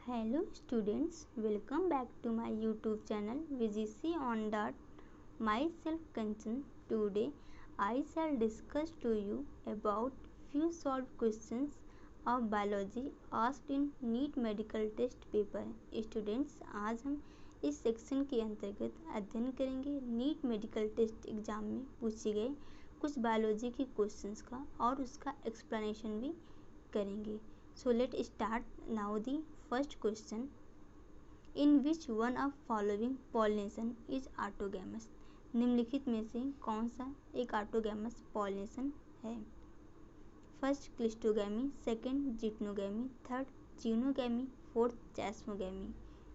Hello students, welcome back to my YouTube channel VGC on Dot. Myself Kanchan. Today I shall discuss to you about few solved questions of biology asked in NEET medical test paper. Students, आज हम इस section के अंतर्गत अध्ययन करेंगे NEET medical test exam में पूछे गए कुछ बायोलॉजी के क्वेश्चंस का और उसका एक्सप्लेनेशन भी करेंगे। So let's start now the first question. In which one of following pollination is autogamous? निम्नलिखित में से कौन सा एक ऑटोगैमस पॉलिनेशन है? First cleistogamy, second geitonogamy, third xenogamy, fourth chasmogamy.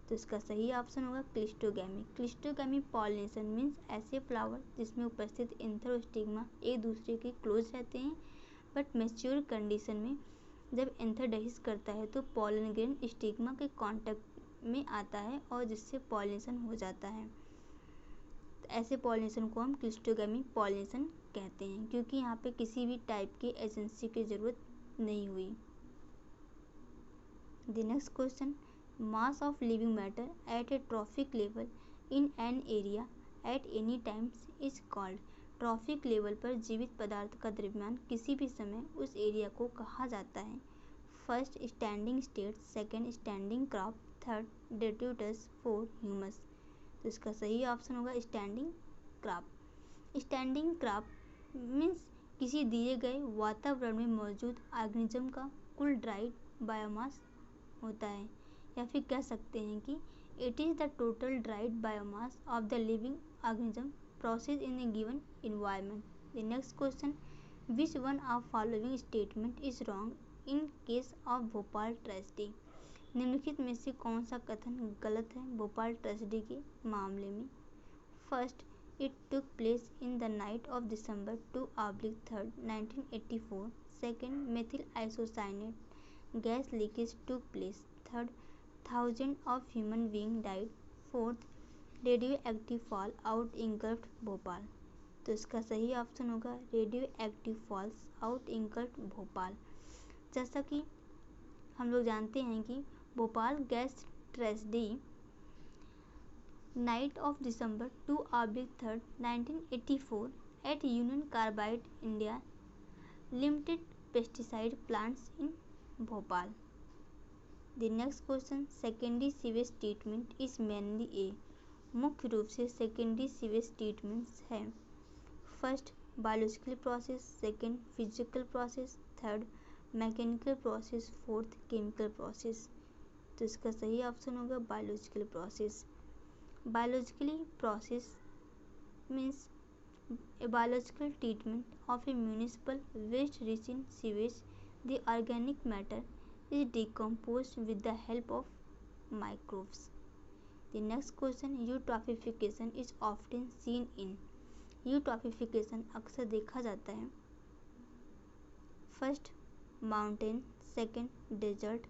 तो इसका सही ऑप्शन होगा क्लिस्टोगैमी। क्लिस्टोगैमी पॉलिनेशन मीन्स ऐसे फ्लावर जिसमें उपस्थित एंथर और स्टिग्मा एक दूसरे के क्लोज रहते हैं, बट मैच्योर कंडीशन में जब एंथर डहिस करता है तो पॉलन ग्रेन स्टिग्मा के कांटेक्ट में आता है और जिससे पॉलिनेशन हो जाता है। तो ऐसे पॉलिनेशन को हम क्लिस्टोगैमी पॉलिनेशन कहते हैं, क्योंकि यहाँ पे किसी भी टाइप की एजेंसी की जरूरत नहीं हुई। The next question, mass of living matter at A trophic level in an area at any times is called. Trophic level पर जीवित पदार्थ का द्रव्यमान किसी भी समय उस एरिया को कहा जाता है। First standing state, second standing crop, third detritus, fourth humus. तो इसका सही ऑप्शन होगा standing crop. Standing crop means किसी दिए गए वातावरण में मौजूद ऑर्गेनिज्म का कुल ड्राइड बायोमास होता है, या फिर कह सकते हैं कि it is the total dried biomass of the living organism process in a given environment. The next question, which one of following statement is wrong in case of Bhopal tragedy? निम्नलिखित में से कौन सा कथन गलत है भोपाल ट्रेजेडी के मामले में? First, it took place in the night of December 2/3, 1984. Second, methyl isocyanate gas leakage took place. Third, thousands of human beings died. Fourth, radioactive fall out engulfed Bhopal. तो इसका सही ऑप्शन होगा radioactive falls out engulfed Bhopal. जैसा कि हम लोग जानते हैं कि Bhopal gas tragedy night of December 2/3, 1984 at Union Carbide India Limited pesticide plants in Bhopal. The next question, secondary sewage treatment is mainly A. मुख्य रूप से सेकेंडरी सीवेज ट्रीटमेंट्स हैं। First, biological process, second physical process, third mechanical process, fourth chemical process. तो इसका सही option होगा biological process. Biologically process means a biological treatment of a municipal waste rich in sewage. The organic matter is decomposed with the help of microbes. The next question, eutrophication is often seen in। eutrophication अक्सर देखा जाता है। First, mountain, second desert,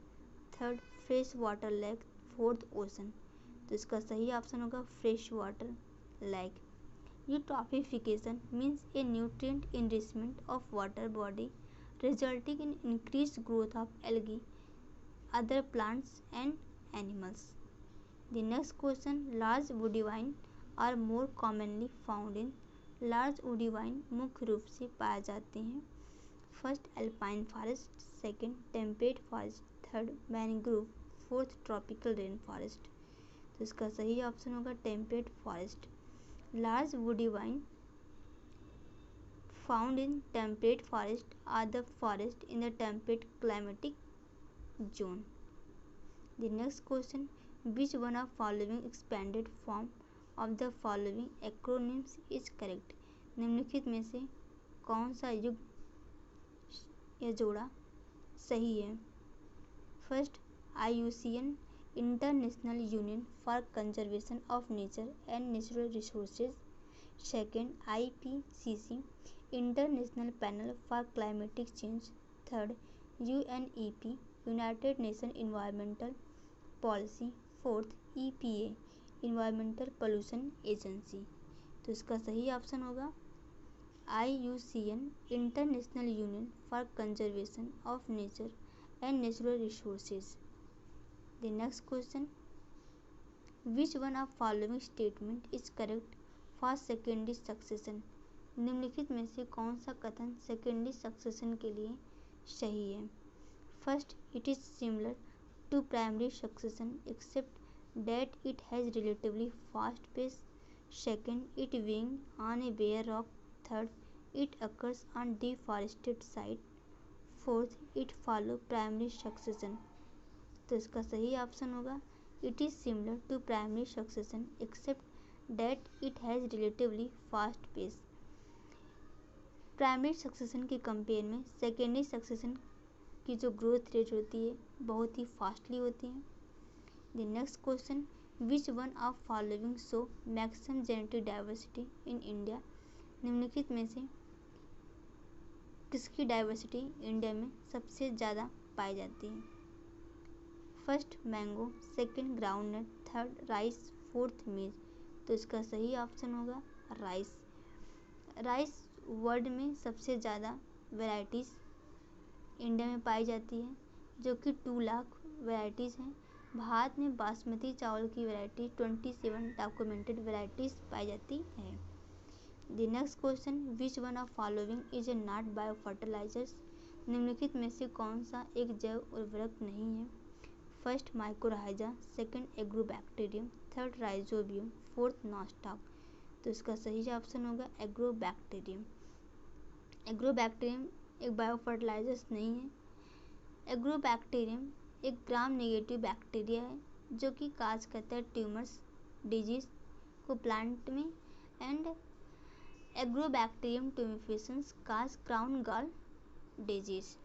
third fresh water lake, fourth ocean. तो इसका सही option होगा fresh water lake. eutrophication means a nutrient enrichment of water body resulting in increased growth of algae, other plants and animals. The next question, large woody vine are more commonly found in। Large woody vine मुख्य रूप से पाए जाते हैं। First, alpine forest, second temperate forest, third mangrove, fourth tropical rain forest. तो इसका सही option होगा temperate forest. Large woody vine found in temperate forest are the forest in the temperate climatic zone. The next question, which one of following expanded form of the following acronyms is correct? निम्नलिखित में से कौन सा युग्म या जोड़ा सही है? First, IUCN international union for conservation of nature and natural resources. Second, IPCC international panel for climatic change. Third, UNEP United nation environmental policy. Fourth, EPA environmental pollution agency. तो इसका सही ऑप्शन होगा IUCN international union for conservation of nature and natural resources. The next question, which one of following statement is correct for secondary succession? निम्नलिखित में से कौन सा कथन सेकेंडरी सक्सेशन के लिए सही है? First, it is similar to primary succession except that it has relatively fast pace. Second, it being on a bare rock. Third, it occurs on deforested site. Fourth, it follow primary succession. तो इसका सही option होगा it is similar to primary succession except that it has relatively fast pace. Primary succession के compare में secondary succession की जो growth rate होती है बहुत ही फास्टली होती है. The next question, which one of following show maximum genetic diversity in India? निम्नलिखित में से किसकी डाइवर्सिटी इंडिया में सबसे ज़्यादा पाई जाती है? First, mango. Second, groundnut. Third, rice. Fourth, मेज. तो इसका सही ऑप्शन होगा राइस. राइस वर्ल्ड में सबसे ज़्यादा वैरायटीज़ इंडिया में पाई जाती है जो कि 2 लाख वैरायटीज़ हैं. भारत में बासमती चावल की वैरायटी 27 डॉक्यूमेंटेड वैरायटीज़ पाई जाती है. The next question, which one of following is a not bio fertilisers? निम्नलिखित में से कौन सा एक जैव उर्वरक नहीं है? First, mycorrhiza. Second, agrobacterium. Third, Rhizobium. Fourth, nostoc. तो इसका सही ऑप्शन होगा एग्रोबैक्टीरियम. एग्रोबैक्टीरियम एक बायो फर्टिलाइजर्स नहीं है. एग्रोबैक्टीरियम एक ग्राम नेगेटिव बैक्टीरिया है जो कि काज करता है ट्यूमर्स डिजीज को प्लांट में. And Agrobacterium tumefaciens cause crown gall disease.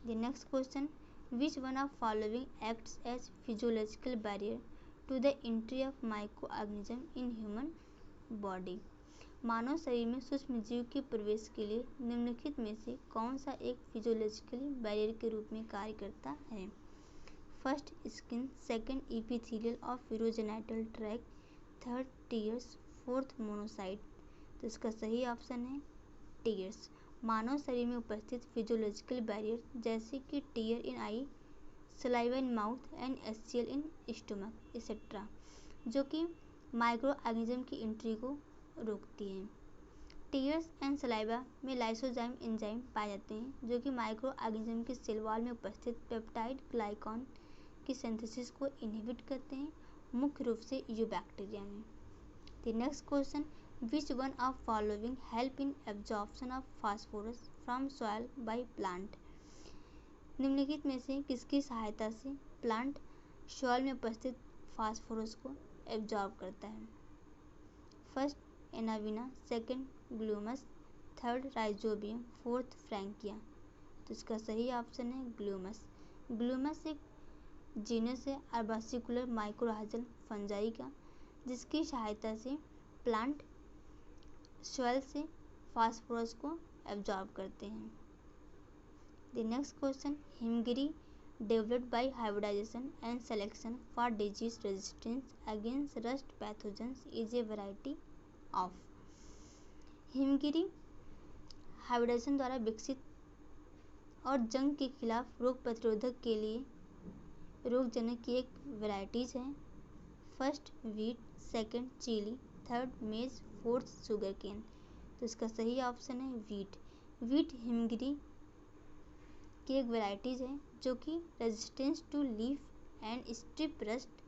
The next question, which one of following acts as physiological barrier to the entry of microorganism in human body? मानव शरीर में सूक्ष्म जीव के प्रवेश के लिए निम्नलिखित में से कौन सा एक फिजियोलॉजिकली बैरियर के रूप में कार्य करता है? First, skin. Second, epithelial of urogenital track. Third, tears. Fourth, monocyte. तो इसका सही ऑप्शन है टीयर्स. मानव शरीर में उपस्थित फिजियोलॉजिकल बैरियर जैसे कि tier in I, saliva in mouth and HCL in stomach etcetera जो कि माइक्रो ऑर्गेनिज्म की एंट्री को रोकती हैं. टीयर्स एंड सलाइवा में लाइसोजाइम एंजाइम पाए जाते हैं जो कि माइक्रो ऑर्गेनिज्म के सेल वॉल में उपस्थित पेप्टाइड ग्लाइकॉन की सिंथेसिस को इनहिबिट करते हैं, मुख्य रूप से यूबैक्टीरिया में. The next question, which one of following help in absorption of phosphorus from soil by plant? निम्नलिखित में से किसकी सहायता से प्लांट सॉइल में उपस्थित फास्फोरस को एब्जॉर्ब करता है? फर्स्ट, एनाविना. Second, Glomus. Third, Rhizobium. Fourth, Frankia. तो इसका सही ऑप्शन है ग्लूमस. ग्लूमस एक जीनस है अर्बासिकुलर माइक्रोराइजल फंजाई का जिसकी सहायता से प्लांट सॉइल से फास्फोरस को एब्जॉर्ब करते हैं. The next question, Himgiri developed by hybridisation and selection for disease resistance against rust pathogens is a variety of? Himgiri hybridisation द्वारा विकसित और जंग के खिलाफ रोग प्रतिरोधक के लिए रोगजनक की एक वैरायटीज है. First, wheat. Second, chilli. Third, maize. Fourth, sugarcane. तो इसका सही ऑप्शन है वीट. वीट हिमगिरी की एक वैरायटीज है जो कि resistance to leaf and strip rust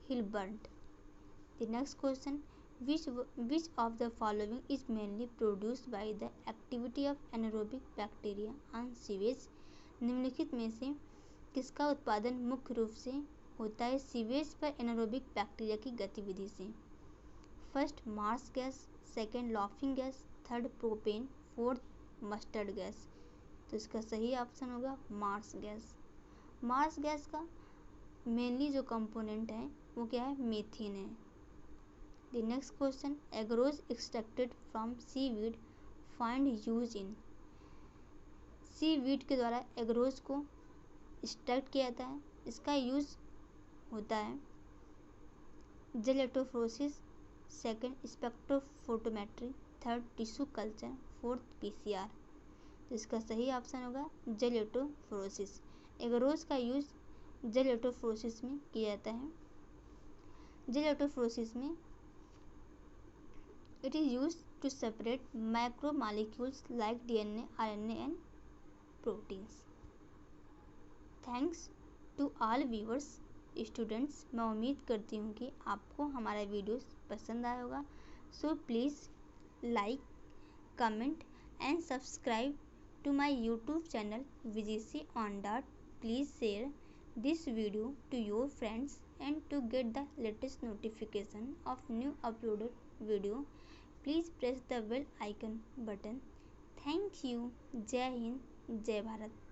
hill bunt. The next question, which of the following is mainly produced by the activity of anaerobic bacteria on sewage? निम्नलिखित में से किसका उत्पादन मुख्य रूप से होता है सीवेज पर एनारोबिक बैक्टीरिया की गतिविधि से? First, marsh gas. Second, laughing gas. Third, propane. Fourth, mustard gas. तो इसका सही ऑप्शन होगा मार्स गैस. मार्स गैस का मेनली जो कंपोनेंट है वो क्या है? मीथेन है. The next question, agarose extracted from seaweed find use in? Seaweed के द्वारा एगरोज को एक्सट्रैक्ट किया जाता है. इसका यूज होता है gel electrophoresis. Second, spectrophotometry. Third, tissue culture. Fourth, PCR. तो इसका सही ऑप्शन होगा जेलेटोफ्रोसिस. एगरोज का यूज जेल इलेक्ट्रोफोरेसिस में किया जाता है। जेल इलेक्ट्रोफोरेसिस में it is used to separate macromolecules like DNA, RNA and proteins. Thanks to all viewers, students. मैं उम्मीद करती हूँ कि आपको हमारा वीडियो पसंद आया होगा। So please like, comment and subscribe to my YouTube channel VGC on Dot. Please share this video to your friends and to get the latest notification of new uploaded video, please press the bell icon button. Thank you. जय हिंद, जय भारत।